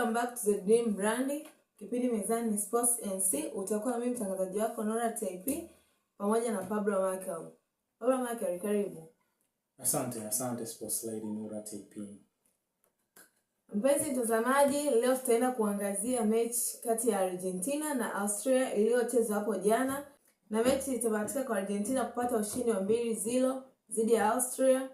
Welcome back to the Dream Brand. Kipindi mezani ni Sports NC. Utakuwa na mimi mtangazaji wako Nora TP pamoja na Pablo Michael. Pablo Michael, karibu. Asante Sports Lady Nora TP. Mpenzi mtazamaji, leo tutaenda kuangazia mechi kati ya Argentina na Austria iliyochezwa hapo jana. Na mechi itabahatika kwa Argentina kupata ushindi wa 2-0 dhidi ya Austria.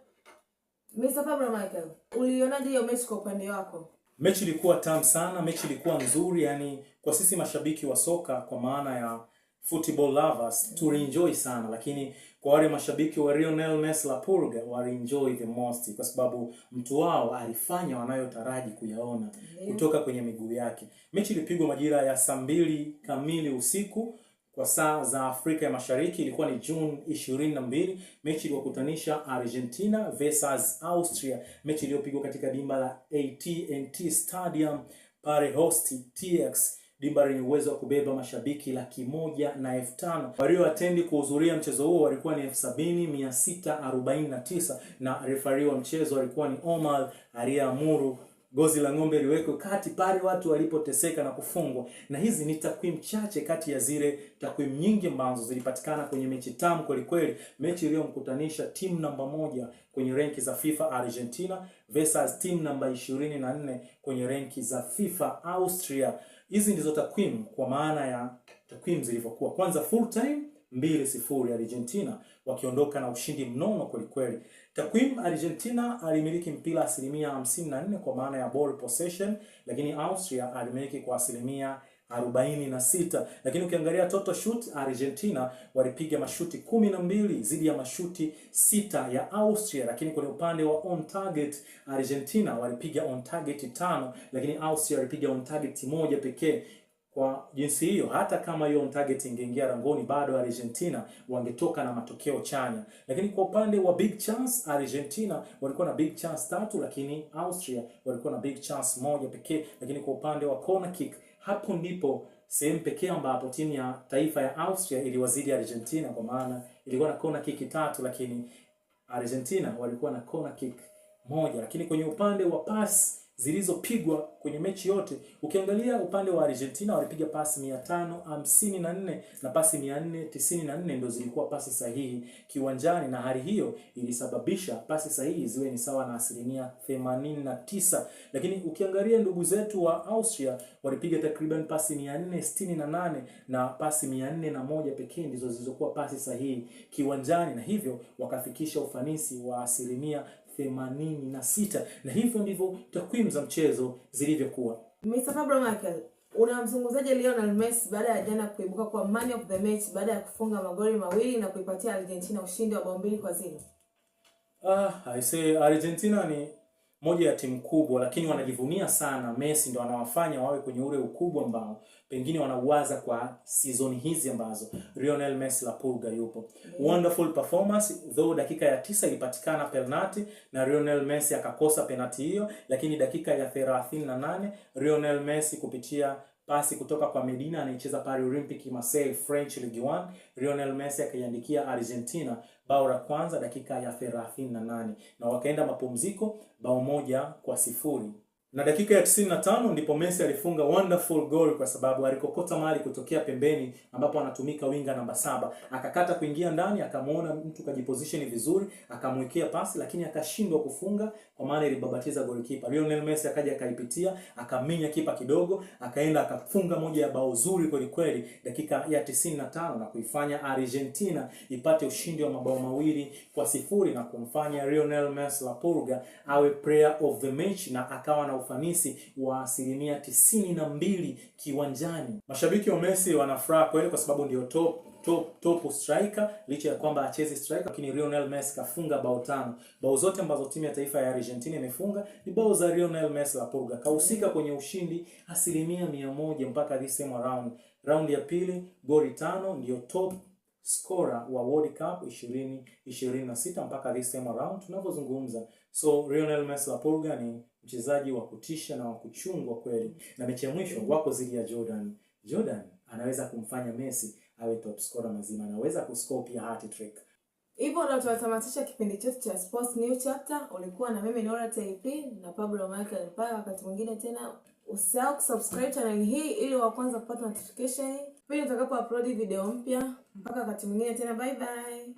Mr. Pablo Michael, ulionaje hiyo mechi kwa upande wako? Mechi ilikuwa tamu sana, mechi ilikuwa nzuri, yani kwa sisi mashabiki wa soka kwa maana ya football lovers tulienjoy sana, lakini kwa wale mashabiki wa Lionel Messi la Purga walienjoy the most kwa sababu mtu wao alifanya wanayotaraji kuyaona kutoka kwenye miguu yake. Mechi ilipigwa majira ya saa 2 kamili usiku kwa saa za Afrika ya Mashariki. Ilikuwa ni June 22. Mechi iliyokutanisha Argentina versus Austria, mechi iliyopigwa katika dimba la AT&T Stadium pale host TX, dimba lenye uwezo wa kubeba mashabiki 105,000. Walioatendi kuhudhuria mchezo huo walikuwa ni 70,649 na referee wa mchezo alikuwa ni Omar aliyeamuru gozi la ng'ombe liwekwe kati pale watu walipoteseka na kufungwa. Na hizi ni takwimu chache kati ya zile takwimu nyingi ambazo zilipatikana kwenye mechi tamu kweli kweli, mechi iliyomkutanisha timu namba 1 kwenye renki za FIFA Argentina versus timu namba 24 kwenye renki za FIFA Austria. Hizi ndizo takwimu kwa maana ya takwimu zilivyokuwa. Kwanza full time 2-0 Argentina wakiondoka na ushindi mnono kweli kweli. Takwimu, Argentina alimiliki mpira 54% kwa maana ya ball possession, lakini Austria alimiliki kwa 46%. Lakini ukiangalia total shoot, Argentina walipiga mashuti 12 zidi ya mashuti 6 ya Austria, lakini kwenye upande wa on target Argentina walipiga on target 5, lakini Austria walipiga on target 1 pekee. Kwa jinsi hiyo, hata kama hiyo on target ingeingia rangoni, bado Argentina wangetoka na matokeo chanya. Lakini kwa upande wa big chance, Argentina walikuwa na big chance 3, lakini Austria walikuwa na big chance 1 pekee. Lakini kwa upande wa corner kick, hapo ndipo sehemu pekee ambapo timu ya taifa ya Austria iliwazidi Argentina, kwa maana ilikuwa na corner kick 3, lakini Argentina walikuwa na corner kick 1. Lakini kwenye upande wa pass zilizopigwa kwenye mechi yote, ukiangalia upande wa Argentina walipiga pasi 554 na pasi 494 ndio zilikuwa pasi sahihi kiwanjani, na hali hiyo ilisababisha pasi sahihi ziwe ni sawa na 89%. Lakini ukiangalia ndugu zetu wa Austria walipiga takriban pasi 468 na pasi 401 pekee ndizo zilizokuwa pasi sahihi kiwanjani, na hivyo wakafikisha ufanisi wa 86%. Na hivyo ndivyo takwimu za mchezo zilivyokuwa. Mr. Pablo Michael, unamzungumzaje Lionel Messi baada ya jana kuibuka kwa man of the match baada ya kufunga magoli mawili na kuipatia Argentina ushindi wa bao 2-0? I say Argentina ni moja ya timu kubwa, lakini wanajivunia sana. Messi ndo anawafanya wawe kwenye ule ukubwa ambao pengine wanauwaza kwa season hizi ambazo Lionel Messi la Purga yupo. Wonderful performance, though dakika ya 9 ilipatikana penalty na Lionel Messi akakosa penalty hiyo, lakini dakika ya 38 Lionel Messi kupitia pasi kutoka kwa Medina anayecheza pale Olympique Marseille French Ligue 1, Lionel Messi akaiandikia Argentina bao la kwanza dakika ya 38 na wakaenda mapumziko bao 1-0. Na dakika ya 95 ndipo Messi alifunga wonderful goal kwa sababu alikokota mali kutokea pembeni ambapo anatumika winga namba 7. Akakata kuingia ndani, akamuona mtu kajiposition vizuri, akamwekea pasi lakini akashindwa kufunga kwa maana ilibabatiza goalkeeper. Lionel Messi akaja akaipitia, akaminya kipa kidogo, akaenda akafunga moja ya bao zuri kweli kweli dakika ya 95 na kuifanya Argentina ipate ushindi wa mabao 2-0 na kumfanya Lionel Messi la Purga awe player of the match na akawa na ufanisi wa 92% kiwanjani. Mashabiki wa Messi wanafuraha kweli kwa sababu ndio top striker, licha ya kwamba acheze striker, lakini Lionel Messi kafunga bao 5. Bao zote ambazo timu ya taifa ya Argentina imefunga ni bao za Lionel Messi la Purga. Kahusika kwenye ushindi 100% mpaka this time around. Round ya pili goli 5, ndio top scorer wa World Cup 2026 mpaka this time around tunavyozungumza. So Lionel Messi la Purga ni mchezaji wa kutisha na wa kuchungwa kweli. Na mechi ya mwisho wako zidi ya Jordan. Jordan anaweza kumfanya Messi awe top scorer mazima, anaweza kuscore pia hat-trick. Hivyo ndo tunatamatisha kipindi chetu cha Sports New Chapter. Ulikuwa na mimi Nora TP na Pablo Michael. Mpaka wakati mwingine tena. Usisahau kusubscribe channel hii ili wa kwanza kupata notification pindi tutakapo upload video mpya. Mpaka wakati mwingine tena, bye bye.